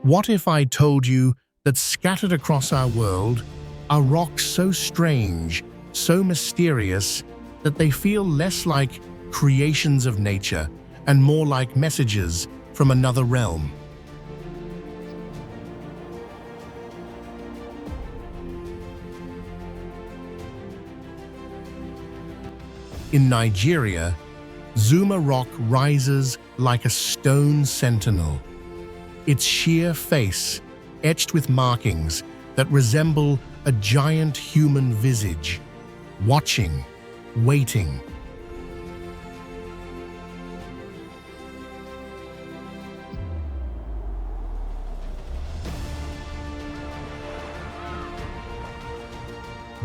What if I told you that scattered across our world are rocks so strange, so mysterious, that they feel less like creations of nature and more like messages from another realm? In Nigeria, ZUMA ROCK rises like a stone sentinel. Its sheer face, etched with markings that resemble a giant human visage, watching, waiting.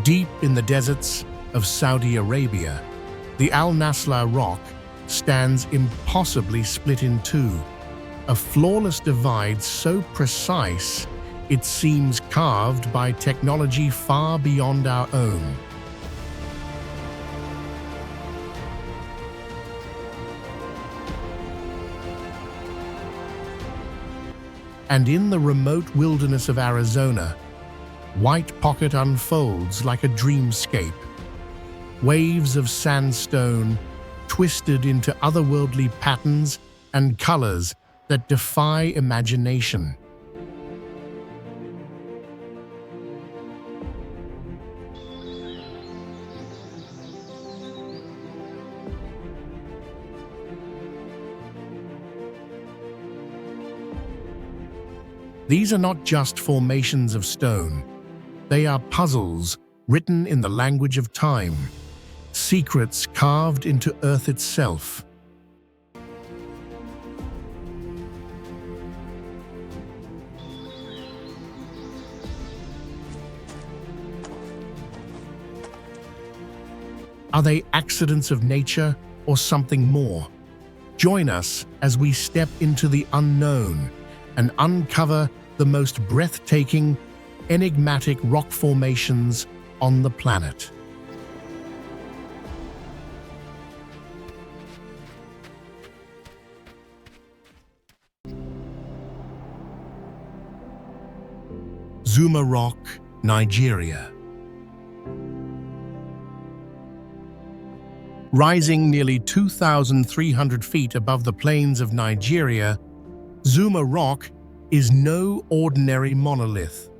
Deep in the deserts of Saudi Arabia, the Al Nasla rock stands impossibly split in two, a flawless divide so precise it seems carved by technology far beyond our own. And in the remote wilderness of Arizona, White Pocket unfolds like a dreamscape. Waves of sandstone twisted into otherworldly patterns and colors that defy imagination. These are not just formations of stone. They are puzzles written in the language of time, secrets carved into Earth itself. Are they accidents of nature or something more? Join us as we step into the unknown and uncover the most breathtaking, enigmatic rock formations on the planet. ZUMA ROCK, Nigeria. Rising nearly 2,300 feet above the plains of Nigeria, ZUMA ROCK is no ordinary monolith.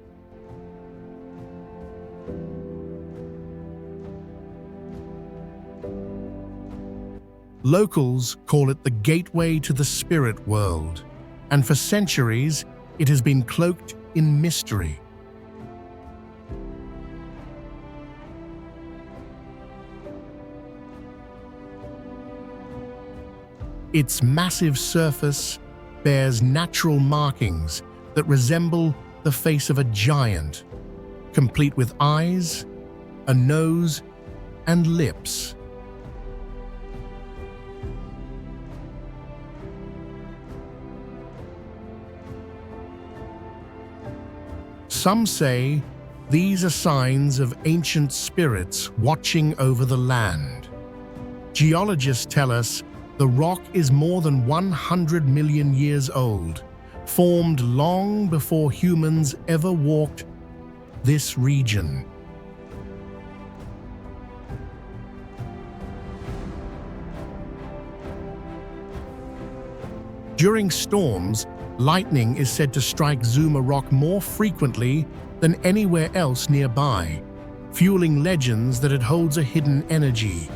Locals call it the gateway to the spirit world, and for centuries it has been cloaked in mystery. Its massive surface bears natural markings that resemble the face of a giant, complete with eyes, a nose, and lips. Some say these are signs of ancient spirits watching over the land. Geologists tell us the rock is more than 100 million years old, formed long before humans ever walked this region. During storms, lightning is said to strike ZUMA ROCK more frequently than anywhere else nearby, fueling legends that it holds a hidden energy.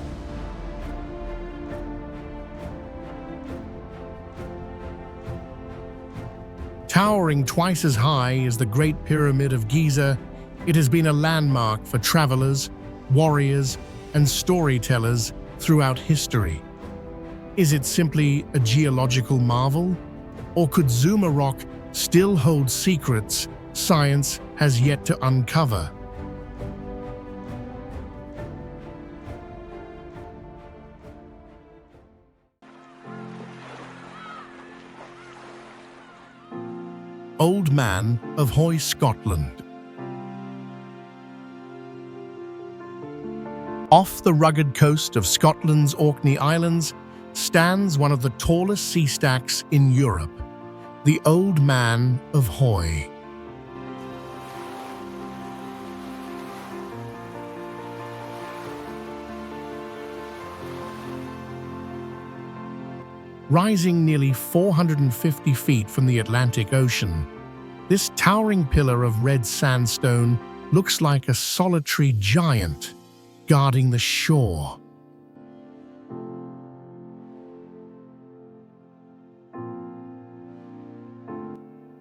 Towering twice as high as the Great Pyramid of Giza, it has been a landmark for travelers, warriors, and storytellers throughout history. Is it simply a geological marvel? Or could ZUMA ROCK still hold secrets science has yet to uncover? Old Man of Hoy, Scotland. Off the rugged coast of Scotland's Orkney Islands stands one of the tallest sea stacks in Europe, the Old Man of Hoi. Rising nearly 450 feet from the Atlantic Ocean, this towering pillar of red sandstone looks like a solitary giant guarding the shore.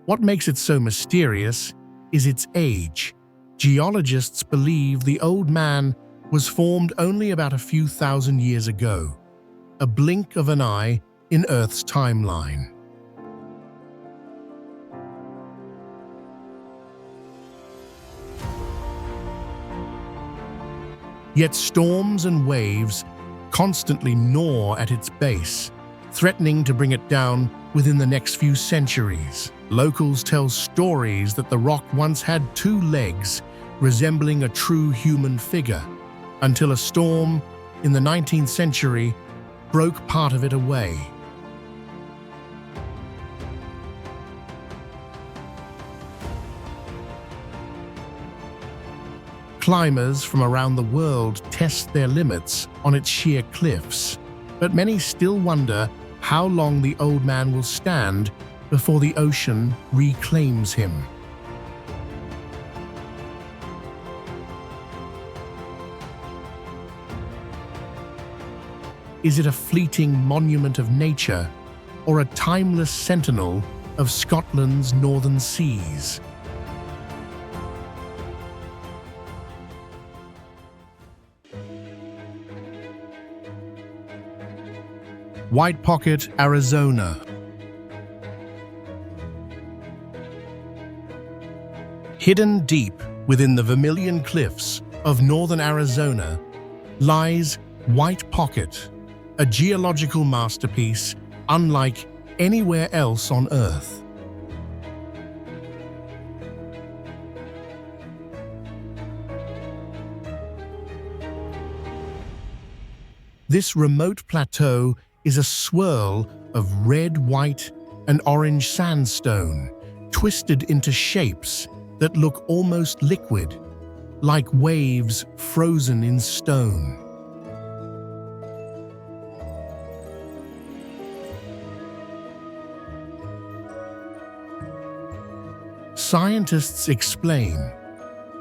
What makes it so mysterious is its age. Geologists believe the Old Man was formed only about a few thousand years ago, a blink of an eye in Earth's timeline. Yet storms and waves constantly gnaw at its base, threatening to bring it down within the next few centuries. Locals tell stories that the rock once had two legs, resembling a true human figure, until a storm in the 19th century broke part of it away. Climbers from around the world test their limits on its sheer cliffs, but many still wonder how long the Old Man will stand before the ocean reclaims him. Is it a fleeting monument of nature or a timeless sentinel of Scotland's northern seas? White Pocket, Arizona. Hidden deep within the Vermilion Cliffs of northern Arizona lies White Pocket, a geological masterpiece unlike anywhere else on Earth. This remote plateau is a swirl of red, white, and orange sandstone, twisted into shapes that look almost liquid, like waves frozen in stone. Scientists explain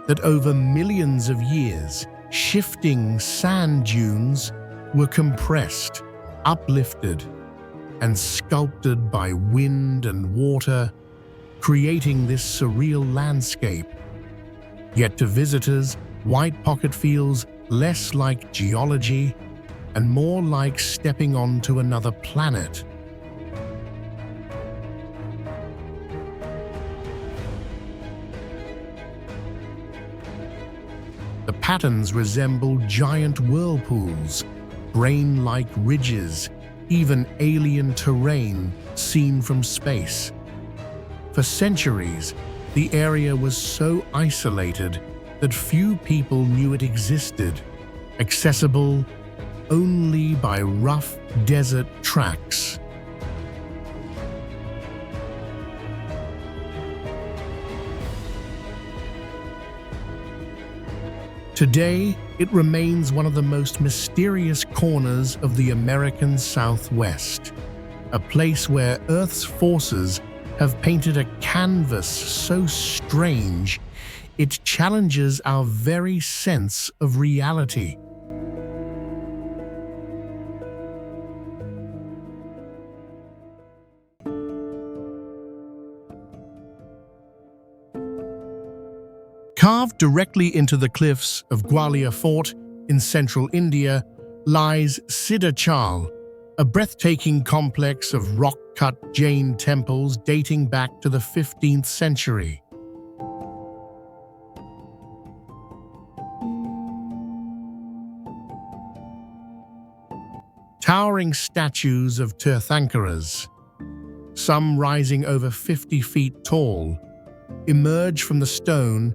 that over millions of years, shifting sand dunes were compressed, uplifted, and sculpted by wind and water, creating this surreal landscape. Yet to visitors, White Pocket feels less like geology and more like stepping onto another planet. The patterns resemble giant whirlpools, brain-like ridges, even alien terrain seen from space. For centuries, the area was so isolated that few people knew it existed, accessible only by rough desert tracks. Today, it remains one of the most mysterious corners of the American Southwest, a place where Earth's forces have painted a canvas so strange it challenges our very sense of reality. Carved directly into the cliffs of Gwalior Fort in central India lies SIDDHACHAL, a breathtaking complex of rock-cut Jain temples dating back to the 15th century. Towering statues of Tirthankaras, some rising over 50 feet tall, emerge from the stone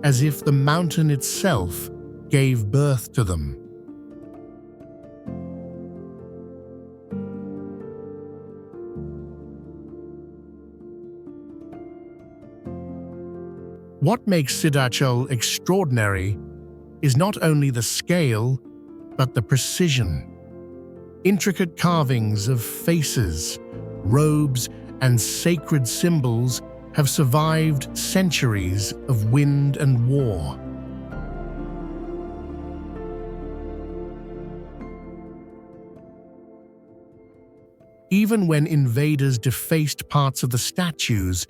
as if the mountain itself gave birth to them. What makes SIDDHACHAL extraordinary is not only the scale, but the precision. Intricate carvings of faces, robes, and sacred symbols have survived centuries of wind and war. Even when invaders defaced parts of the statues,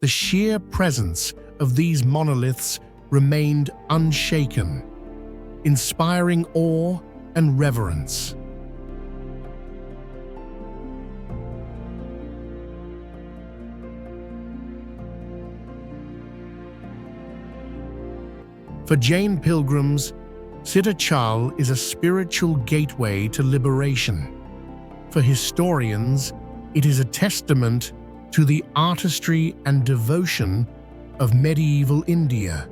the sheer presence of these monoliths remained unshaken, inspiring awe and reverence. For Jain pilgrims, ZUMA is a spiritual gateway to liberation. For historians, it is a testament to the artistry and devotion of medieval India.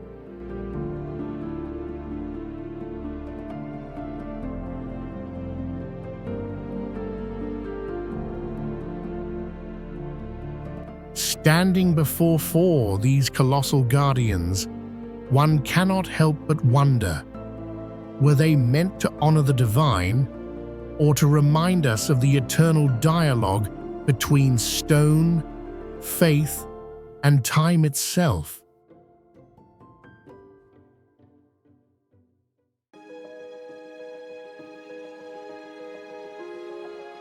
Standing before these colossal guardians, one cannot help but wonder, were they meant to honor the divine, or to remind us of the eternal dialogue between stone, faith, and time itself?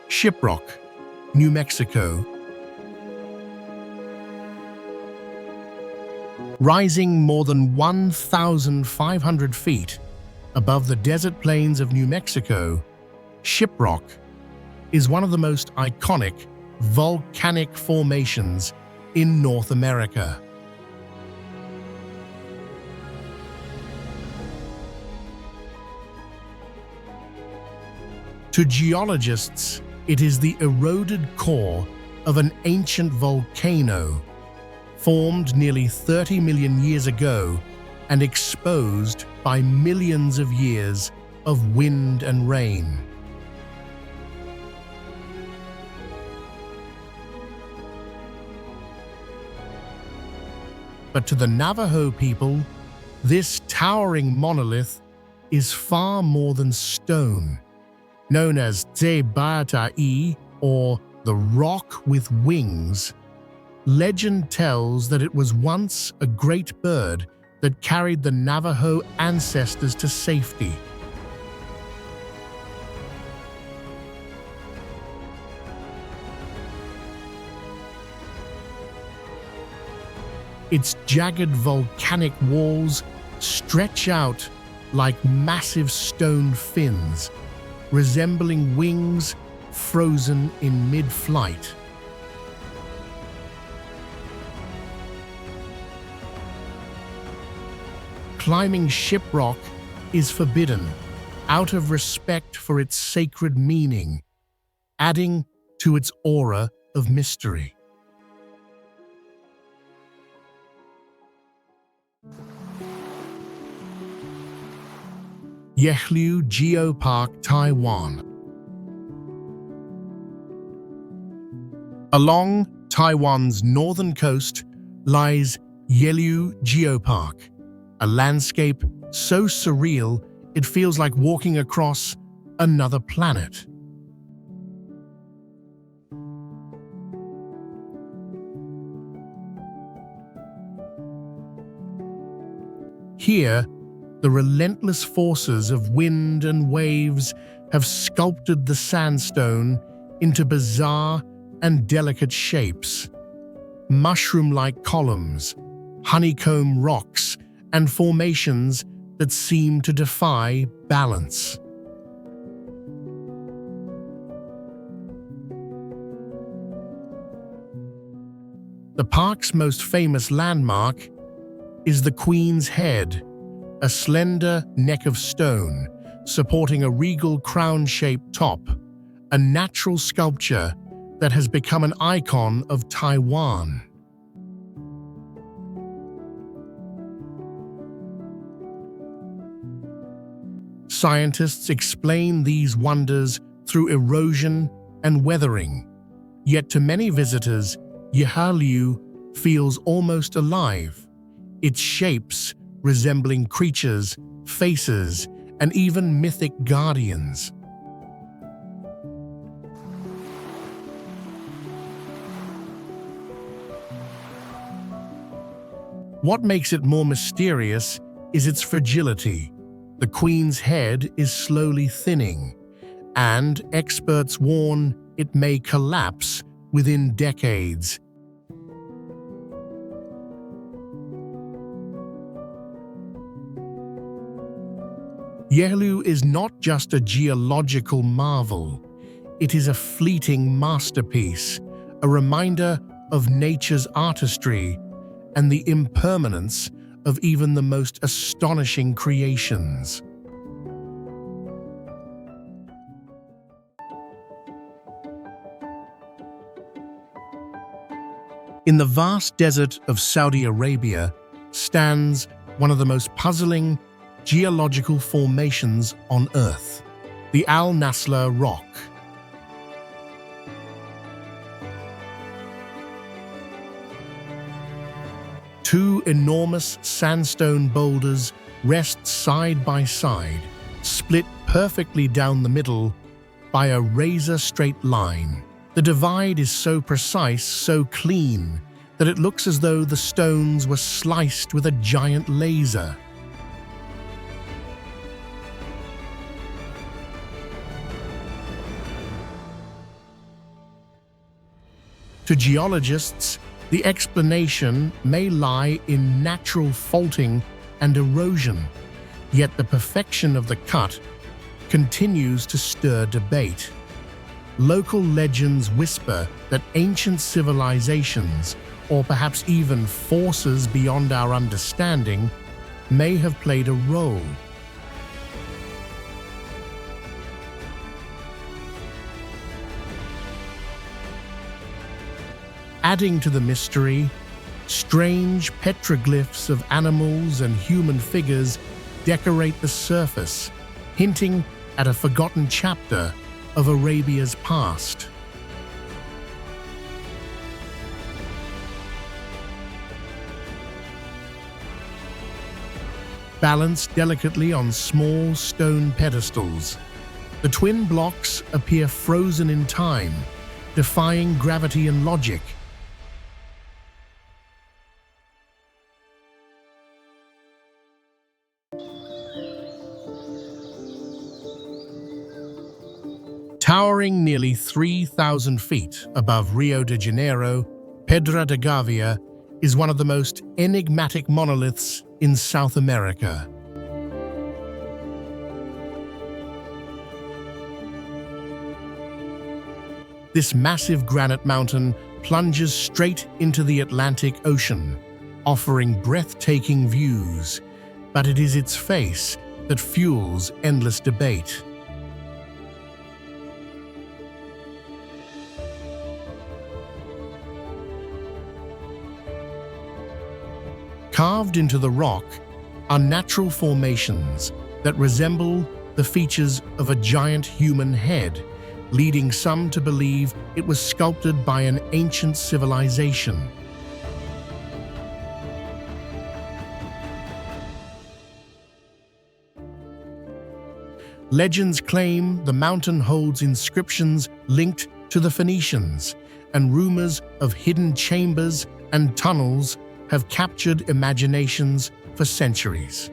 SHIPROCK, New Mexico. Rising more than 1,500 feet above the desert plains of New Mexico, SHIPROCK is one of the most iconic volcanic formations in North America. To geologists, it is the eroded core of an ancient volcano, formed nearly 30 million years ago and exposed by millions of years of wind and rain. But to the Navajo people, this towering monolith is far more than stone. Known as ZUMA, or the Rock with Wings, legend tells that it was once a great bird that carried the Navajo ancestors to safety. Its jagged volcanic walls stretch out like massive stone fins, resembling wings frozen in mid-flight. Climbing SHIPROCK is forbidden, out of respect for its sacred meaning, adding to its aura of mystery. YEHLIU Geopark, Taiwan. Along Taiwan's northern coast lies YEHLIU Geopark, a landscape so surreal it feels like walking across another planet. Here, the relentless forces of wind and waves have sculpted the sandstone into bizarre and delicate shapes. Mushroom-like columns, honeycomb rocks, and formations that seem to defy balance. The park's most famous landmark is the Queen's Head, a slender neck of stone supporting a regal crown-shaped top, a natural sculpture that has become an icon of Taiwan. Scientists explain these wonders through erosion and weathering, yet to many visitors, YEHLIU feels almost alive, its shapes resembling creatures, faces, and even mythic guardians. What makes it more mysterious is its fragility. The queen's head is slowly thinning, and experts warn it may collapse within decades. YEHLIU is not just a geological marvel. It is a fleeting masterpiece, a reminder of nature's artistry and the impermanence of even the most astonishing creations. In the vast desert of Saudi Arabia stands one of the most puzzling geological formations on Earth, the Al-Nasla Rock. Two enormous sandstone boulders rest side by side, split perfectly down the middle by a razor-straight line. The divide is so precise, so clean, that it looks as though the stones were sliced with a giant laser. To geologists, the explanation may lie in natural faulting and erosion, yet the perfection of the cut continues to stir debate. Local legends whisper that ancient civilizations, or perhaps even forces beyond our understanding, may have played a role. Adding to the mystery, strange petroglyphs of animals and human figures decorate the surface, hinting at a forgotten chapter of Arabia's past. Balanced delicately on small stone pedestals, the twin blocks appear frozen in time, defying gravity and logic. Towering nearly 3,000 feet above Rio de Janeiro, Pedra da Gávea is one of the most enigmatic monoliths in South America. This massive granite mountain plunges straight into the Atlantic Ocean, offering breathtaking views, but it is its face that fuels endless debate. Carved into the rock are natural formations that resemble the features of a giant human head, leading some to believe it was sculpted by an ancient civilization. Legends claim the mountain holds inscriptions linked to the Phoenicians, and rumors of hidden chambers and tunnels have captured imaginations for centuries.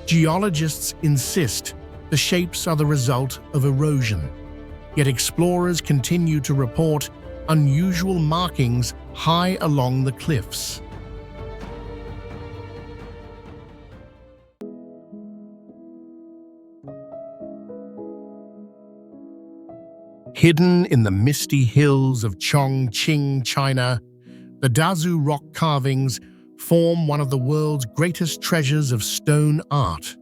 Geologists insist the shapes are the result of erosion, yet explorers continue to report unusual markings high along the cliffs. Hidden in the misty hills of Chongqing, China, the ZUMA rock carvings form one of the world's greatest treasures of stone art.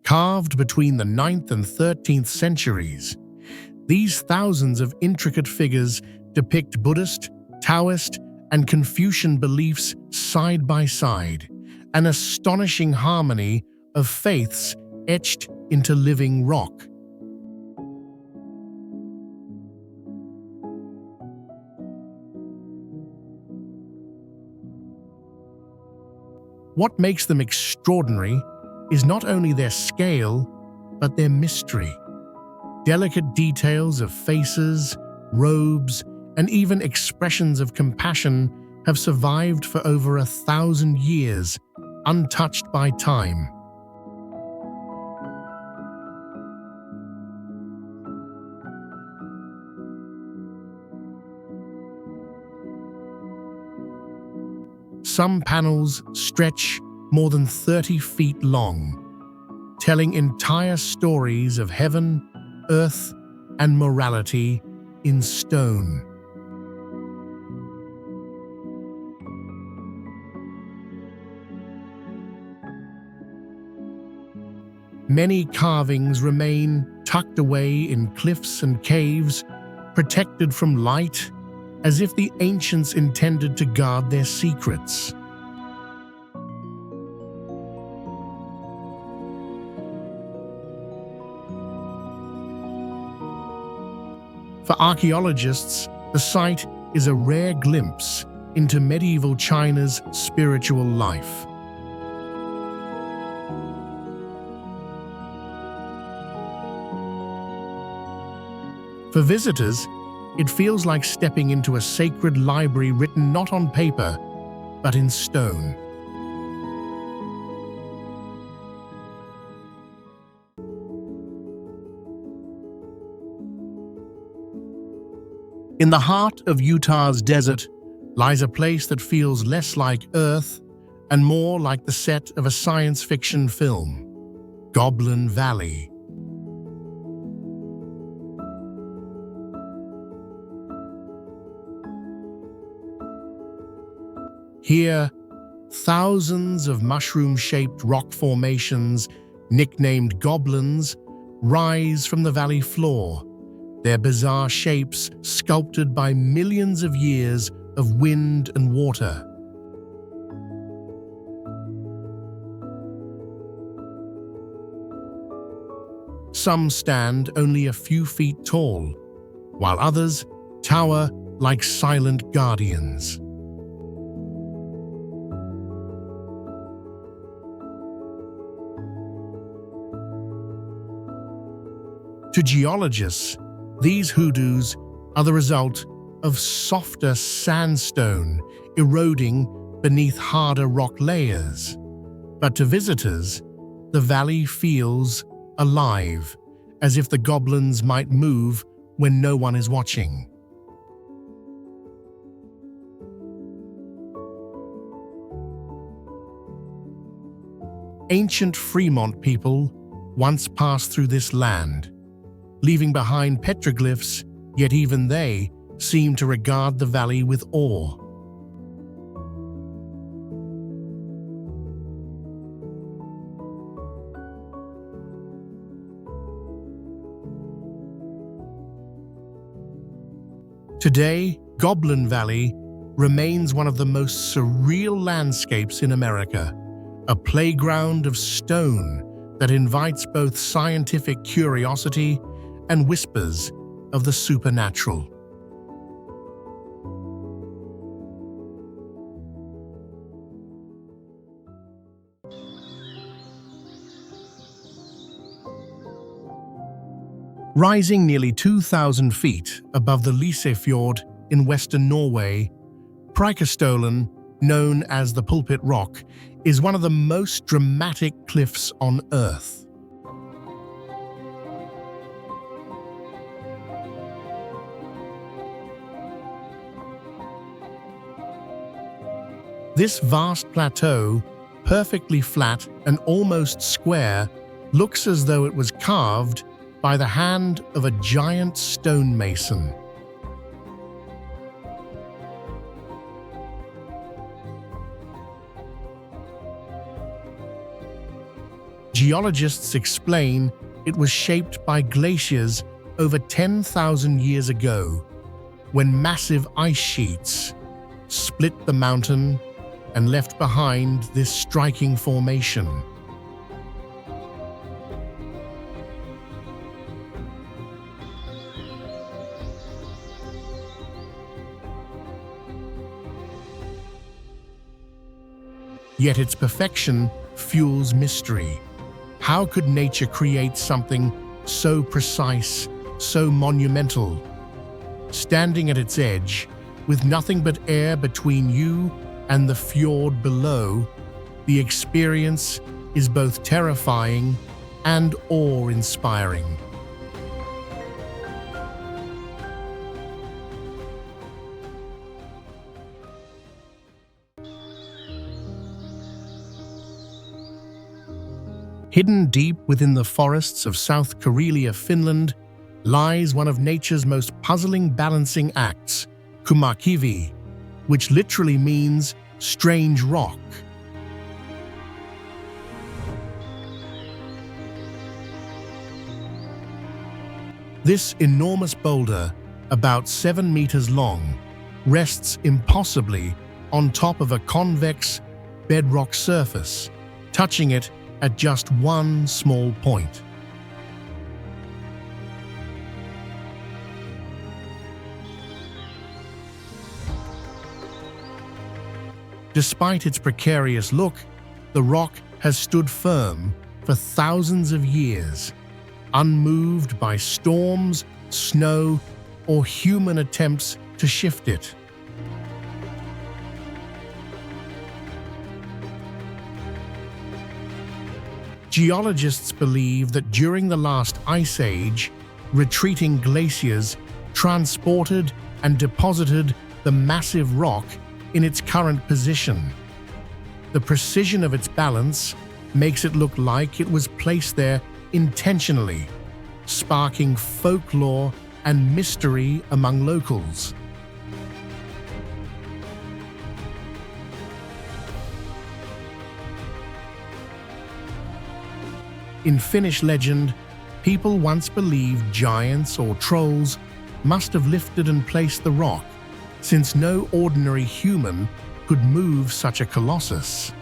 Carved between the 9th and 13th centuries, these thousands of intricate figures depict Buddhist, Taoist, and Confucian beliefs side by side, an astonishing harmony of faiths etched into living rock. What makes them extraordinary is not only their scale, but their mystery. Delicate details of faces, robes, and even expressions of compassion have survived for over 1,000 years, untouched by time. Some panels stretch more than 30 feet long, telling entire stories of heaven, earth, and morality in stone. Many carvings remain tucked away in cliffs and caves, protected from light, as if the ancients intended to guard their secrets. For archaeologists, the site is a rare glimpse into medieval China's spiritual life. For visitors, it feels like stepping into a sacred library written not on paper, but in stone. In the heart of Utah's desert lies a place that feels less like Earth and more like the set of a science fiction film, Goblin Valley. Here, thousands of mushroom-shaped rock formations, nicknamed goblins, rise from the valley floor, their bizarre shapes sculpted by millions of years of wind and water. Some stand only a few feet tall, while others tower like silent guardians. To geologists, these hoodoos are the result of softer sandstone eroding beneath harder rock layers. But to visitors, the valley feels alive, as if the goblins might move when no one is watching. Ancient Fremont people once passed through this land, leaving behind petroglyphs, yet even they seem to regard the valley with awe. Today, Goblin Valley remains one of the most surreal landscapes in America, a playground of stone that invites both scientific curiosity and whispers of the supernatural. Rising nearly 2,000 feet above the Lysefjord in western Norway, Preikestolen, known as the Pulpit Rock, is one of the most dramatic cliffs on Earth. This vast plateau, perfectly flat and almost square, looks as though it was carved by the hand of a giant stonemason. Geologists explain it was shaped by glaciers over 10,000 years ago, when massive ice sheets, split the mountain, and left behind this striking formation. Yet its perfection fuels mystery. How could nature create something so precise, so monumental? Standing at its edge, with nothing but air between you and the fjord below, the experience is both terrifying and awe-inspiring. Hidden deep within the forests of South Karelia, Finland, lies one of nature's most puzzling balancing acts, Kummakivi, which literally means strange rock. This enormous boulder, about 7 meters long, rests impossibly on top of a convex bedrock surface, touching it at just one small point. Despite its precarious look, the rock has stood firm for thousands of years, unmoved by storms, snow, or human attempts to shift it. Geologists believe that during the last ice age, retreating glaciers transported and deposited the massive rock in its current position. The precision of its balance makes it look like it was placed there intentionally, sparking folklore and mystery among locals. In Finnish legend, people once believed giants or trolls must have lifted and placed the rock, since no ordinary human could move such a colossus.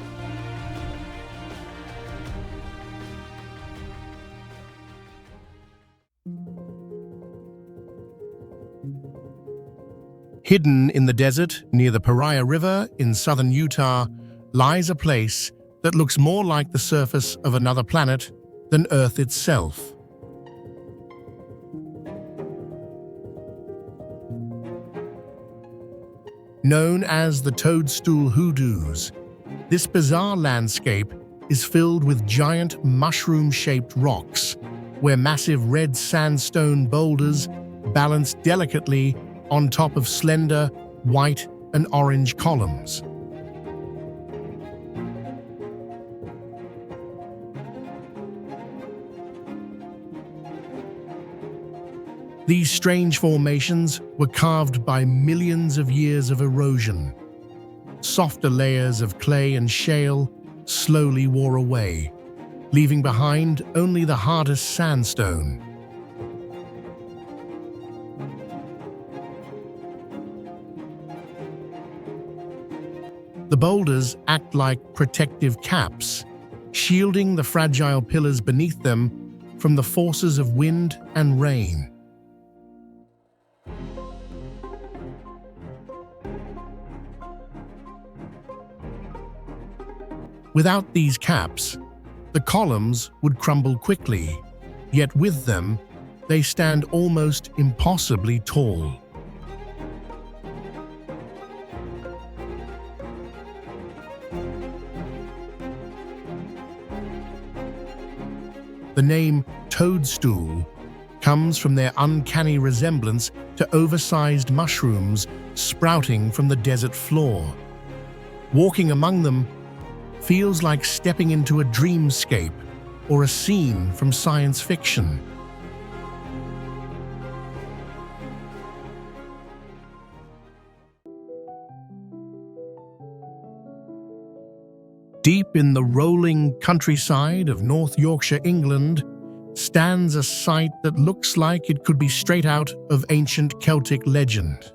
Hidden in the desert near the Pariah River in southern Utah lies a place that looks more like the surface of another planet than Earth itself. Known as the Toadstool Hoodoos, this bizarre landscape is filled with giant mushroom-shaped rocks, where massive red sandstone boulders balance delicately on top of slender white and orange columns. These strange formations were carved by millions of years of erosion. Softer layers of clay and shale slowly wore away, leaving behind only the hardest sandstone. The boulders act like protective caps, shielding the fragile pillars beneath them from the forces of wind and rain. Without these caps, the columns would crumble quickly, yet with them, they stand almost impossibly tall. The name toadstool comes from their uncanny resemblance to oversized mushrooms sprouting from the desert floor. Walking among them feels like stepping into a dreamscape or a scene from science fiction. Deep in the rolling countryside of North Yorkshire, England, stands a site that looks like it could be straight out of ancient Celtic legend.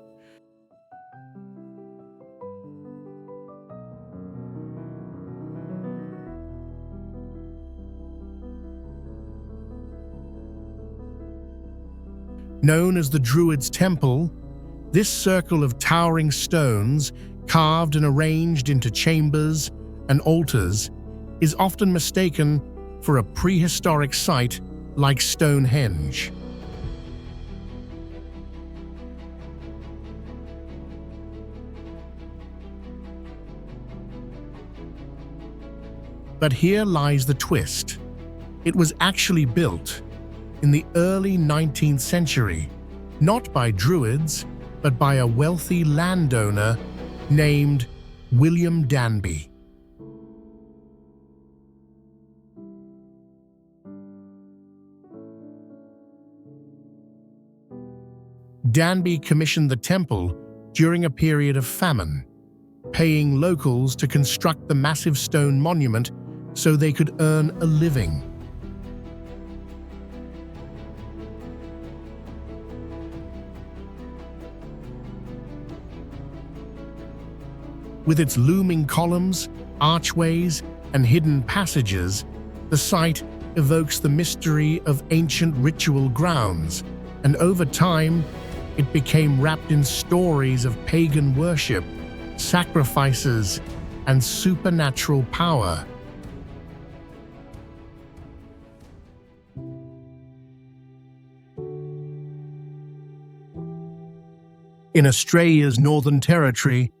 Known as the Druids' Temple, this circle of towering stones, carved and arranged into chambers and altars, is often mistaken for a prehistoric site like Stonehenge. But here lies the twist. It was actually built in the early 19th century, not by Druids, but by a wealthy landowner named William Danby. Danby commissioned the temple during a period of famine, paying locals to construct the massive stone monument so they could earn a living. With its looming columns, archways, and hidden passages, the site evokes the mystery of ancient ritual grounds, and over time, it became wrapped in stories of pagan worship, sacrifices, and supernatural power. In Australia's Northern Territory,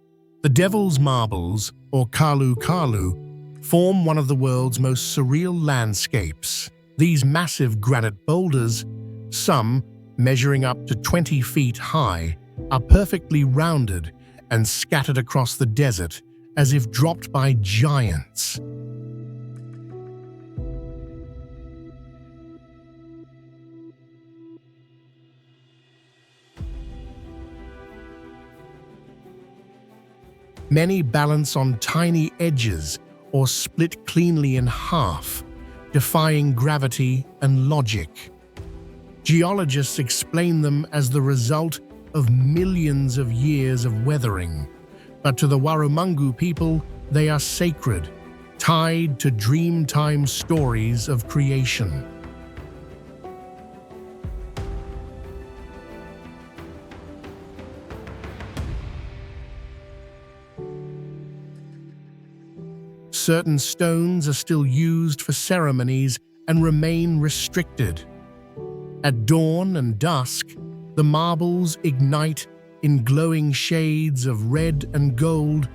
the Devil's Marbles, or Kalu Kalu, form one of the world's most surreal landscapes. These massive granite boulders, some measuring up to 20 feet high, are perfectly rounded and scattered across the desert as if dropped by giants. Many balance on tiny edges or split cleanly in half, defying gravity and logic. Geologists explain them as the result of millions of years of weathering, but to the Warramungu people, they are sacred, tied to dreamtime stories of creation. Certain stones are still used for ceremonies and remain restricted. At dawn and dusk, the marbles ignite in glowing shades of red and gold,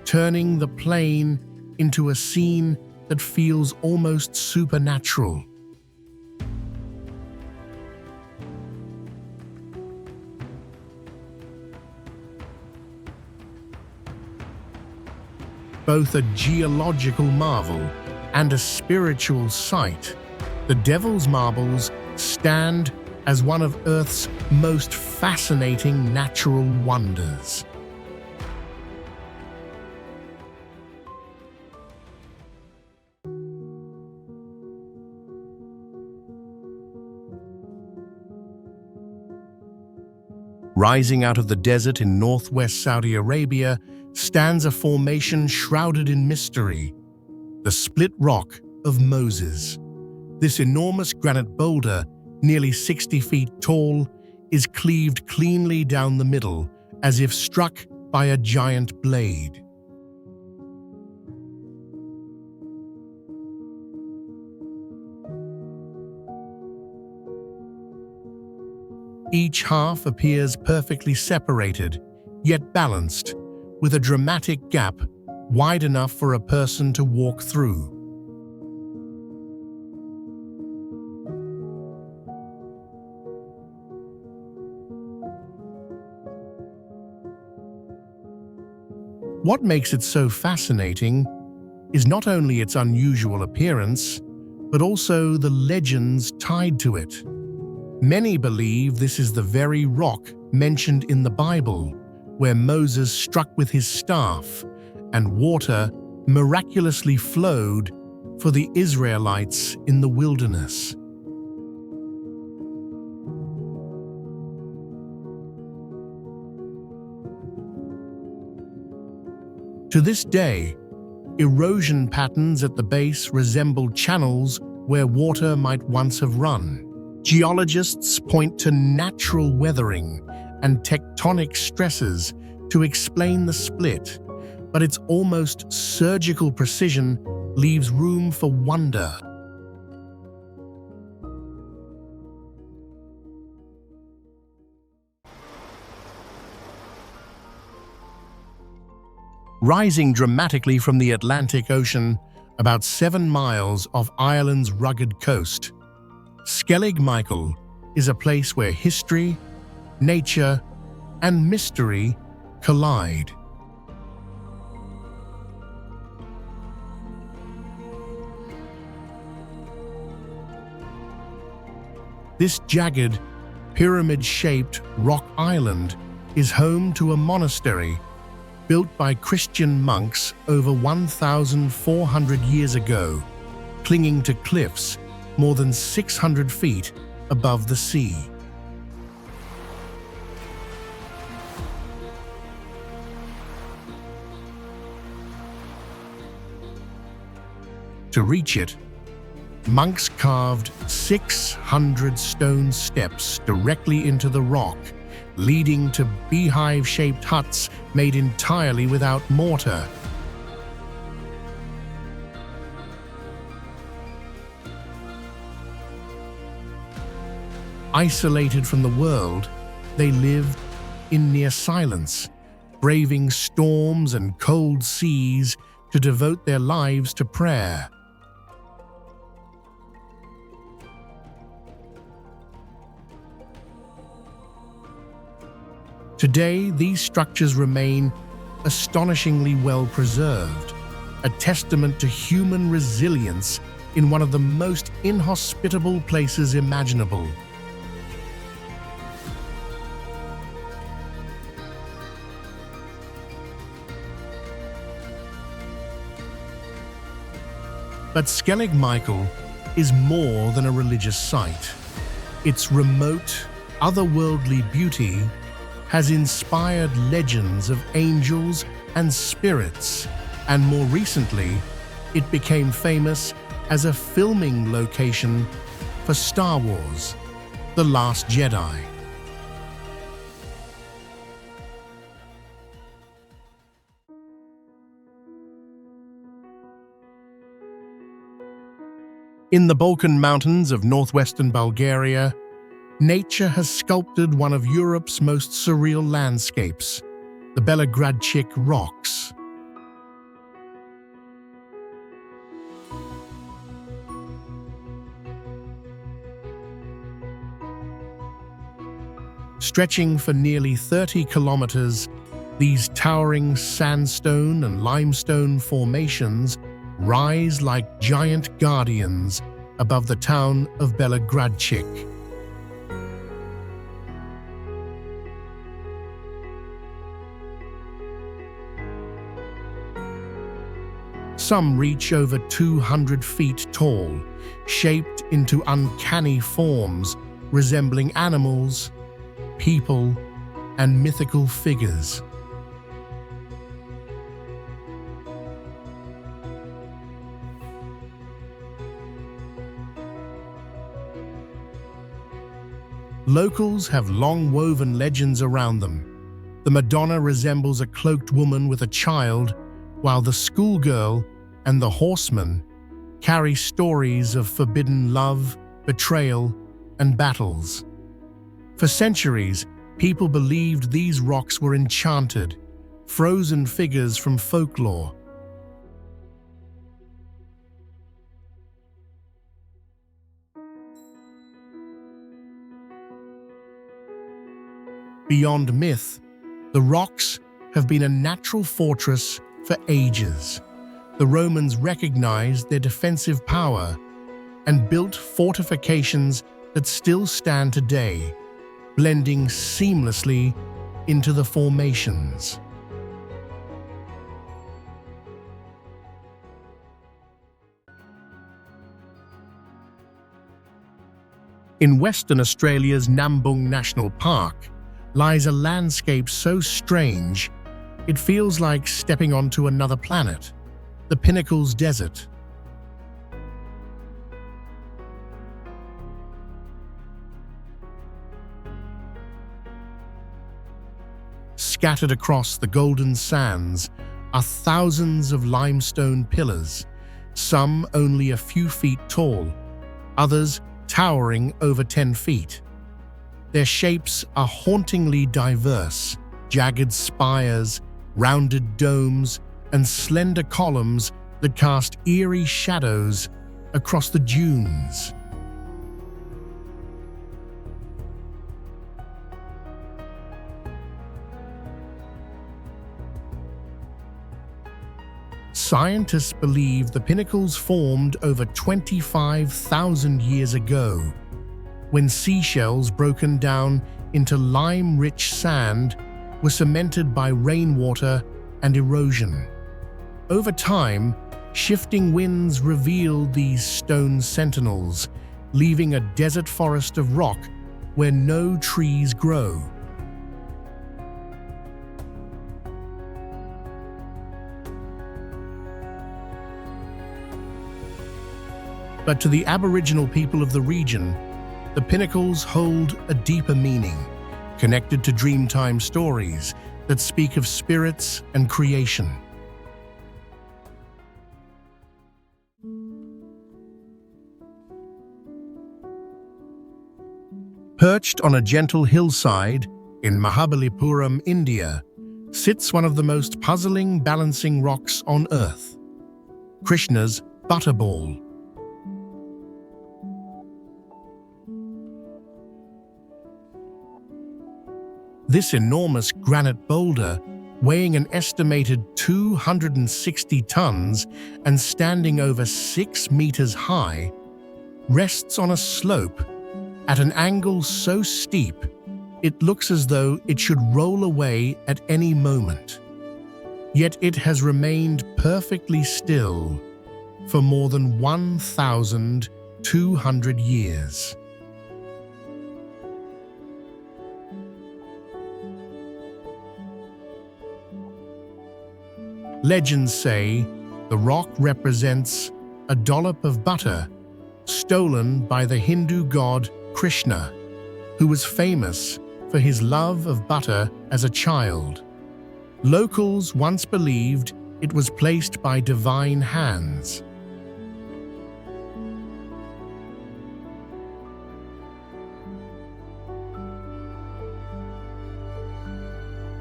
turning the plain into a scene that feels almost supernatural. Both a geological marvel and a spiritual sight, the Devil's Marbles stand as one of Earth's most fascinating natural wonders. Rising out of the desert in northwest Saudi Arabia stands a formation shrouded in mystery, the Split Rock of Moses. This enormous granite boulder, nearly 60 feet tall, is cleaved cleanly down the middle, as if struck by a giant blade. Each half appears perfectly separated, yet balanced, with a dramatic gap wide enough for a person to walk through. What makes it so fascinating is not only its unusual appearance, but also the legends tied to it. Many believe this is the very rock mentioned in the Bible, where Moses struck with his staff and water miraculously flowed for the Israelites in the wilderness. To this day, erosion patterns at the base resemble channels where water might once have run. Geologists point to natural weathering and tectonic stresses to explain the split, but its almost surgical precision leaves room for wonder. Rising dramatically from the Atlantic Ocean, about 7 miles off Ireland's rugged coast, Skellig Michael is a place where history, nature, and mystery collide. This jagged, pyramid-shaped rock island is home to a monastery built by Christian monks over 1,400 years ago, clinging to cliffs more than 600 feet above the sea. To reach it, monks carved 600 stone steps directly into the rock, leading to beehive-shaped huts made entirely without mortar. Isolated from the world, they lived in near silence, braving storms and cold seas to devote their lives to prayer. Today, these structures remain astonishingly well preserved, a testament to human resilience in one of the most inhospitable places imaginable. But Skellig Michael is more than a religious site. Its remote, otherworldly beauty has inspired legends of angels and spirits, and more recently, it became famous as a filming location for Star Wars: The Last Jedi. In the Balkan Mountains of northwestern Bulgaria, nature has sculpted one of Europe's most surreal landscapes, the Belogradchik Rocks. Stretching for nearly 30 kilometers, these towering sandstone and limestone formations rise like giant guardians above the town of Belogradchik. Some reach over 200 feet tall, shaped into uncanny forms resembling animals, people, and mythical figures. Locals have long woven legends around them. The Madonna resembles a cloaked woman with a child, while the schoolgirl and the horseman carry stories of forbidden love, betrayal, and battles. For centuries, people believed these rocks were enchanted, frozen figures from folklore. Beyond myth, the rocks have been a natural fortress for ages. The Romans recognized their defensive power and built fortifications that still stand today, blending seamlessly into the formations. In Western Australia's Nambung National Park lies a landscape so strange it feels like stepping onto another planet, the Pinnacles Desert. Scattered across the golden sands are thousands of limestone pillars, some only a few feet tall, others towering over 10 feet. Their shapes are hauntingly diverse: jagged spires, rounded domes, and slender columns that cast eerie shadows across the dunes. Scientists believe the pinnacles formed over 25,000 years ago, when seashells broken down into lime-rich sand were cemented by rainwater and erosion. Over time, shifting winds revealed these stone sentinels, leaving a desert forest of rock where no trees grow. But to the Aboriginal people of the region, the pinnacles hold a deeper meaning, connected to Dreamtime stories that speak of spirits and creation. Perched on a gentle hillside in Mahabalipuram, India, sits one of the most puzzling balancing rocks on Earth, Krishna's Butterball. This enormous granite boulder, weighing an estimated 260 tons and standing over 6 meters high, rests on a slope at an angle so steep it looks as though it should roll away at any moment. Yet it has remained perfectly still for more than 1,200 years. Legends say the rock represents a dollop of butter stolen by the Hindu god Krishna, who was famous for his love of butter as a child. Locals once believed it was placed by divine hands.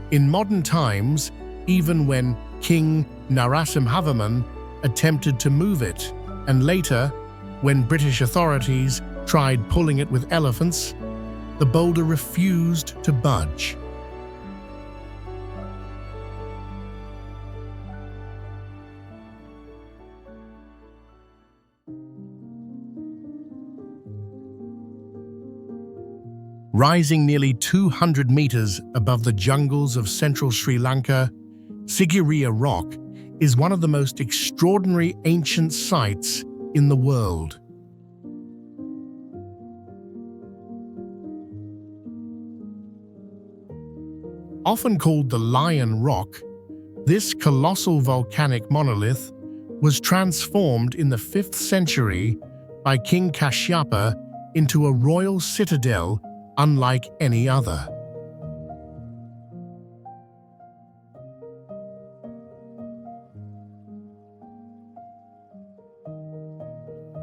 In modern times, even when King Narasimhavarman attempted to move it, and later, when British authorities tried pulling it with elephants, the boulder refused to budge. Rising nearly 200 meters above the jungles of central Sri Lanka, ZUMA Rock is one of the most extraordinary ancient sites in the world. Often called the Lion Rock, this colossal volcanic monolith was transformed in the 5th century by King Kashyapa into a royal citadel unlike any other.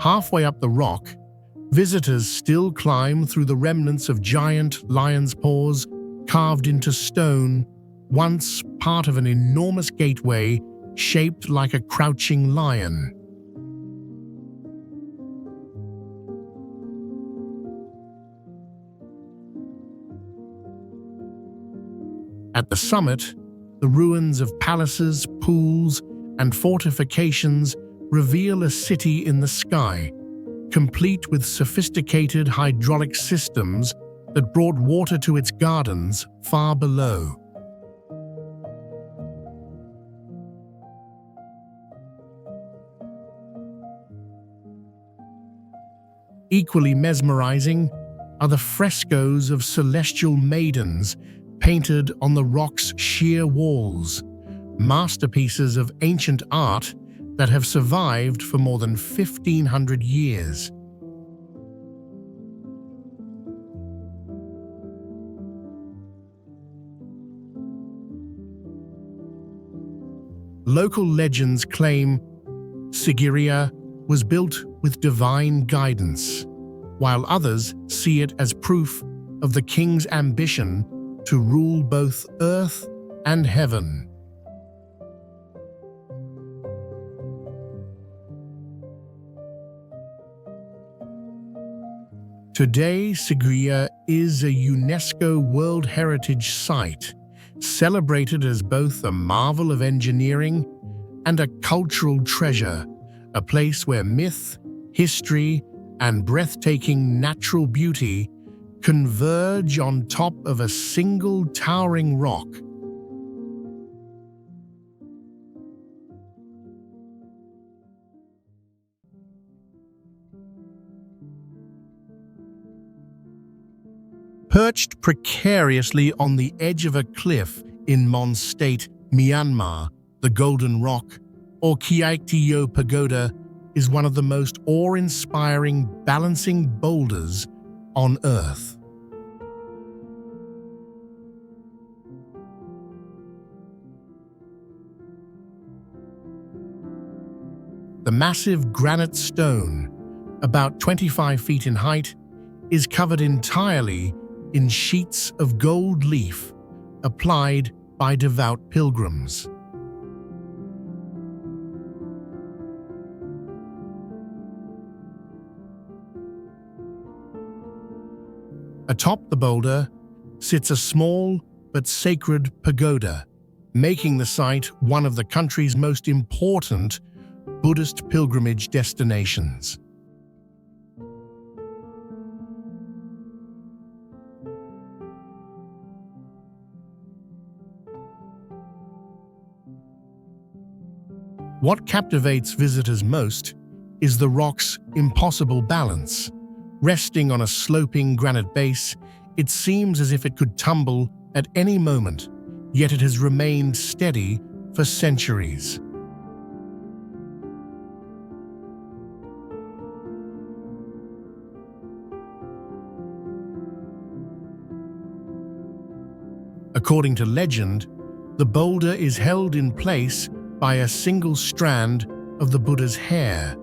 Halfway up the rock, visitors still climb through the remnants of giant lion's paws carved into stone, once part of an enormous gateway shaped like a crouching lion. At the summit, the ruins of palaces, pools, and fortifications reveal a city in the sky, complete with sophisticated hydraulic systems that brought water to its gardens far below. Equally mesmerizing are the frescoes of celestial maidens painted on the rock's sheer walls, masterpieces of ancient art that have survived for more than 1,500 years. Local legends claim Sigiriya was built with divine guidance, while others see it as proof of the king's ambition to rule both earth and heaven. Today, Sigiriya is a UNESCO World Heritage Site, celebrated as both a marvel of engineering and a cultural treasure, a place where myth, history, and breathtaking natural beauty converge on top of a single towering rock. Perched precariously on the edge of a cliff in Mon State, Myanmar, the Golden Rock, or YEHLIU Pagoda, is one of the most awe-inspiring balancing boulders on Earth. The massive granite stone, about 25 feet in height, is covered entirely in sheets of gold leaf applied by devout pilgrims. Atop the boulder sits a small but sacred pagoda, making the site one of the country's most important Buddhist pilgrimage destinations. What captivates visitors most is the rock's impossible balance. Resting on a sloping granite base, it seems as if it could tumble at any moment, yet it has remained steady for centuries. According to legend, the boulder is held in place by a single strand of the Buddha's hair,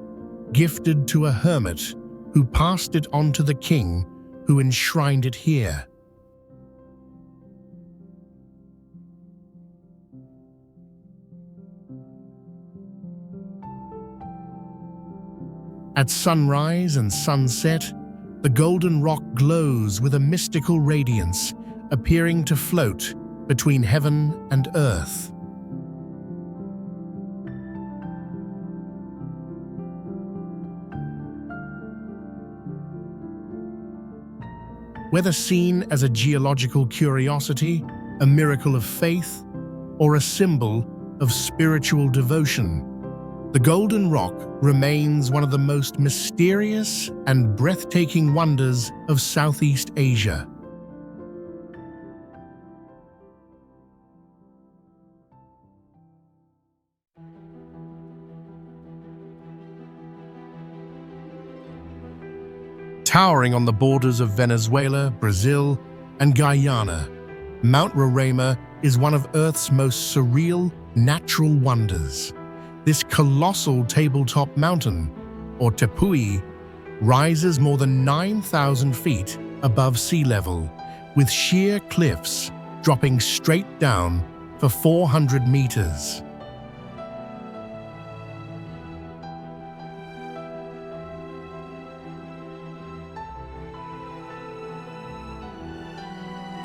gifted to a hermit who passed it on to the king who enshrined it here. At sunrise and sunset, the Golden Rock glows with a mystical radiance, appearing to float between heaven and earth. Whether seen as a geological curiosity, a miracle of faith, or a symbol of spiritual devotion, the Golden Rock remains one of the most mysterious and breathtaking wonders of Southeast Asia. Towering on the borders of Venezuela, Brazil, and Guyana, Mount Roraima is one of Earth's most surreal natural wonders. This colossal tabletop mountain, or tepui, rises more than 9,000 feet above sea level, with sheer cliffs dropping straight down for 400 meters.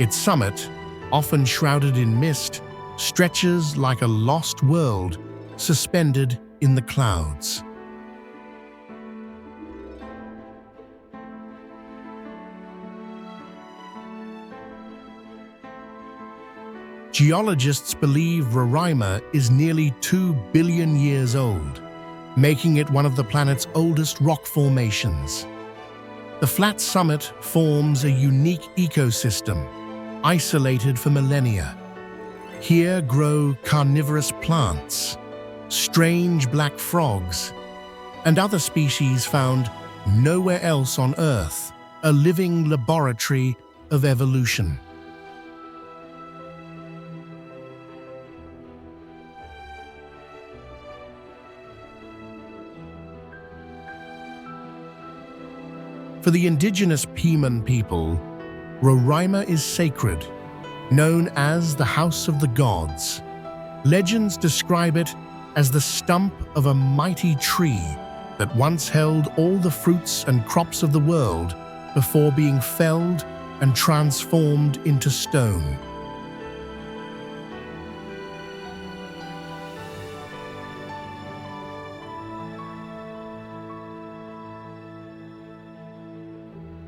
Its summit, often shrouded in mist, stretches like a lost world suspended in the clouds. Geologists believe Roraima is nearly 2 billion years old, making it one of the planet's oldest rock formations. The flat summit forms a unique ecosystem, isolated for millennia. Here grow carnivorous plants, strange black frogs, and other species found nowhere else on Earth, a living laboratory of evolution. For the indigenous Piman people, Roraima is sacred, known as the House of the Gods. Legends describe it as the stump of a mighty tree that once held all the fruits and crops of the world before being felled and transformed into stone.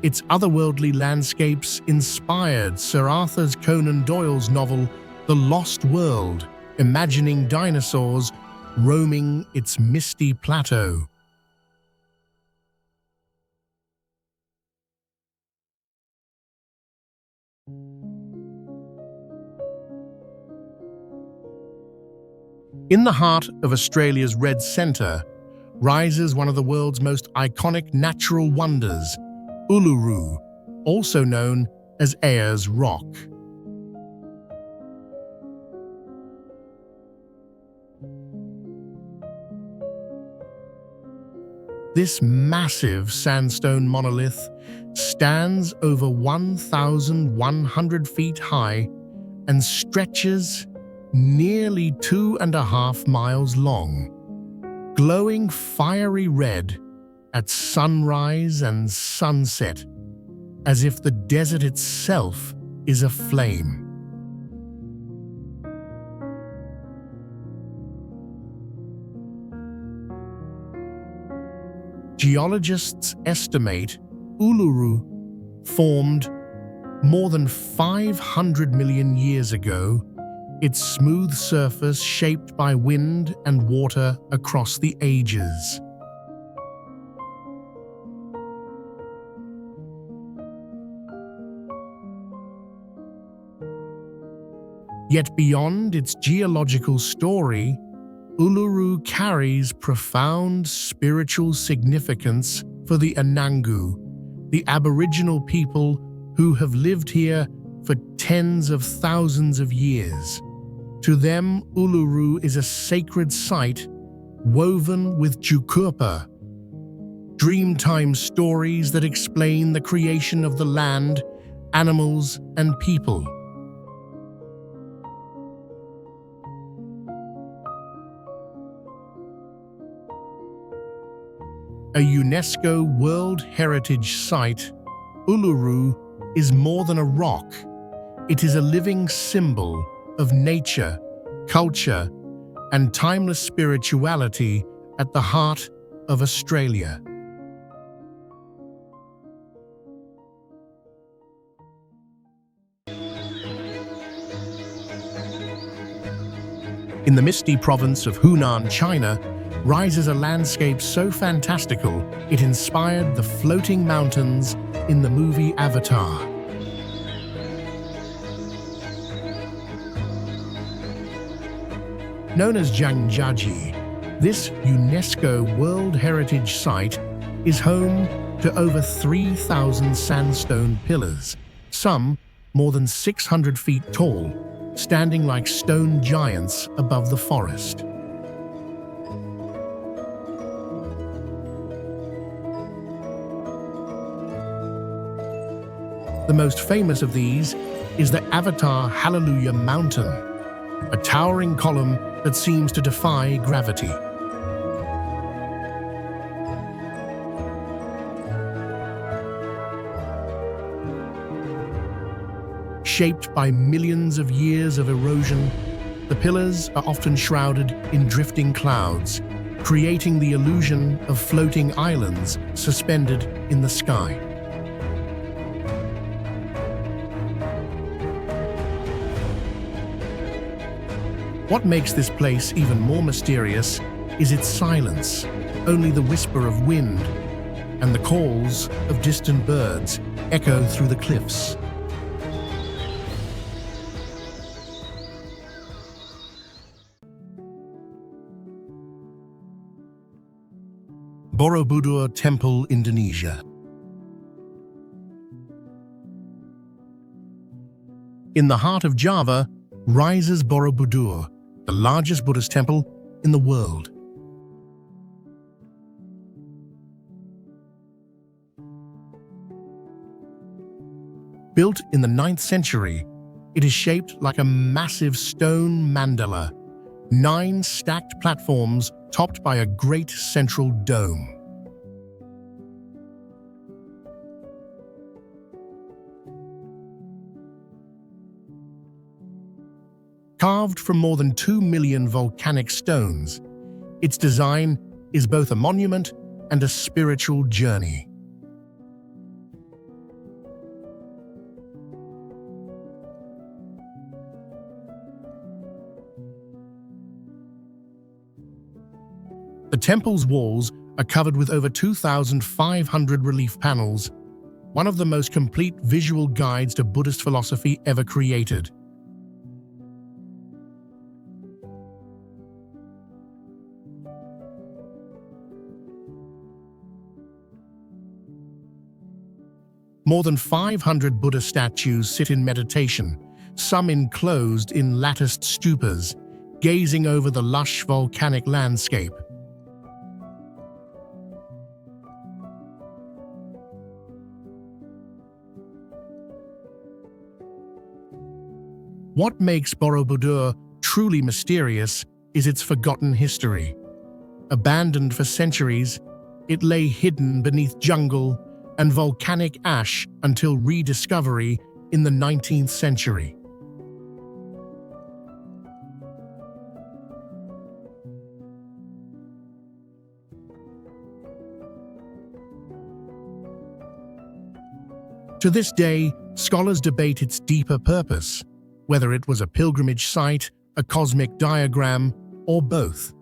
Its otherworldly landscapes inspired Sir Arthur Conan Doyle's novel The Lost World, imagining dinosaurs roaming its misty plateau. In the heart of Australia's Red Centre rises one of the world's most iconic natural wonders, Uluru, also known as Ayers Rock. This massive sandstone monolith stands over 1,100 feet high and stretches nearly 2.5 miles long, glowing fiery red at sunrise and sunset, as if the desert itself is aflame. Geologists estimate Uluru formed more than 500 million years ago, its smooth surface shaped by wind and water across the ages. Yet beyond its geological story, Uluru carries profound spiritual significance for the Anangu, the Aboriginal people who have lived here for tens of thousands of years. To them, Uluru is a sacred site woven with Jukurpa, dreamtime stories that explain the creation of the land, animals, and people. A UNESCO World Heritage Site, Uluru is more than a rock. It is a living symbol of nature, culture, and timeless spirituality at the heart of Australia. In the misty province of Hunan, China, rises a landscape so fantastical it inspired the floating mountains in the movie Avatar. Known as Zhangjiajie, this UNESCO World Heritage Site is home to over 3,000 sandstone pillars, some more than 600 feet tall, standing like stone giants above the forest. The most famous of these is the Avatar Hallelujah Mountain, a towering column that seems to defy gravity. Shaped by millions of years of erosion, the pillars are often shrouded in drifting clouds, creating the illusion of floating islands suspended in the sky. What makes this place even more mysterious is its silence. Only the whisper of wind and the calls of distant birds echo through the cliffs. Borobudur Temple, Indonesia. In the heart of Java rises Borobudur, the largest Buddhist temple in the world. Built in the 9th century, it is shaped like a massive stone mandala, 9 stacked platforms topped by a great central dome. Carved from more than 2 million volcanic stones, its design is both a monument and a spiritual journey. The temple's walls are covered with over 2,500 relief panels, one of the most complete visual guides to Buddhist philosophy ever created. More than 500 Buddha statues sit in meditation, some enclosed in latticed stupas, gazing over the lush volcanic landscape. What makes Borobudur truly mysterious is its forgotten history. Abandoned for centuries, it lay hidden beneath jungle and volcanic ash until rediscovery in the 19th century. To this day, scholars debate its deeper purpose, whether it was a pilgrimage site, a cosmic diagram, or both.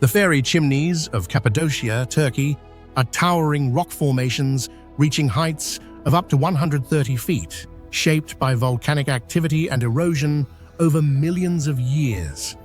The fairy chimneys of Cappadocia, Turkey, are towering rock formations reaching heights of up to 130 feet, shaped by volcanic activity and erosion over millions of years.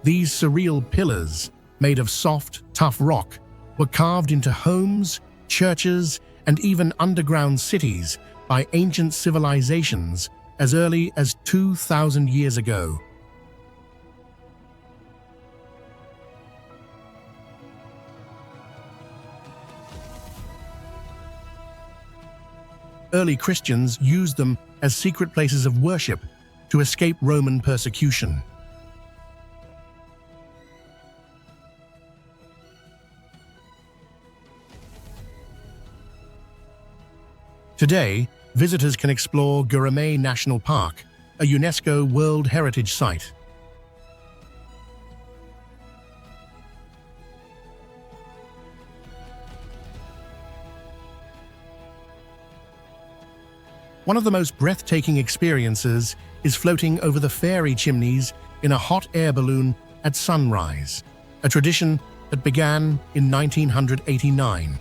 These surreal pillars, made of soft, tough rock, were carved into homes, churches, and even underground cities by ancient civilizations as early as 2,000 years ago. Early Christians used them as secret places of worship to escape Roman persecution. Today, visitors can explore Gurumay National Park, a UNESCO World Heritage Site. One of the most breathtaking experiences is floating over the fairy chimneys in a hot air balloon at sunrise, a tradition that began in 1989.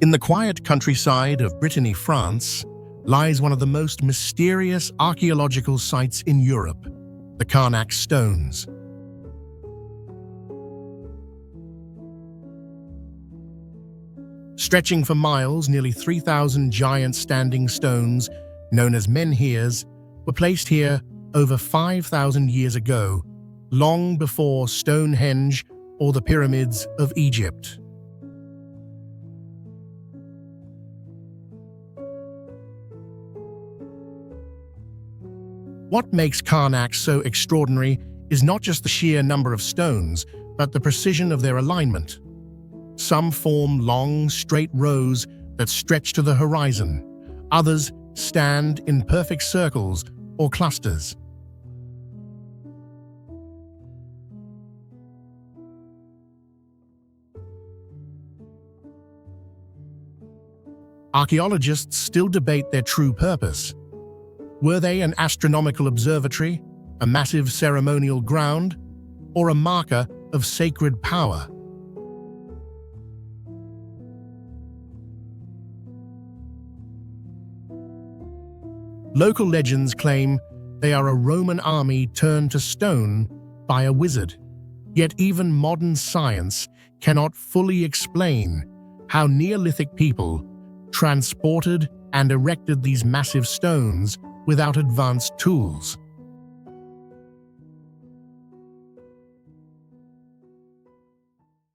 In the quiet countryside of Brittany, France, lies one of the most mysterious archaeological sites in Europe, the Karnak Stones. Stretching for miles, nearly 3,000 giant standing stones, known as menhirs, were placed here over 5,000 years ago, long before Stonehenge or the pyramids of Egypt. What makes Karnak so extraordinary is not just the sheer number of stones, but the precision of their alignment. Some form long, straight rows that stretch to the horizon. Others stand in perfect circles or clusters. Archaeologists still debate their true purpose. Were they an astronomical observatory, a massive ceremonial ground, or a marker of sacred power? Local legends claim they are a Roman army turned to stone by a wizard. Yet even modern science cannot fully explain how Neolithic people transported and erected these massive stones without advanced tools.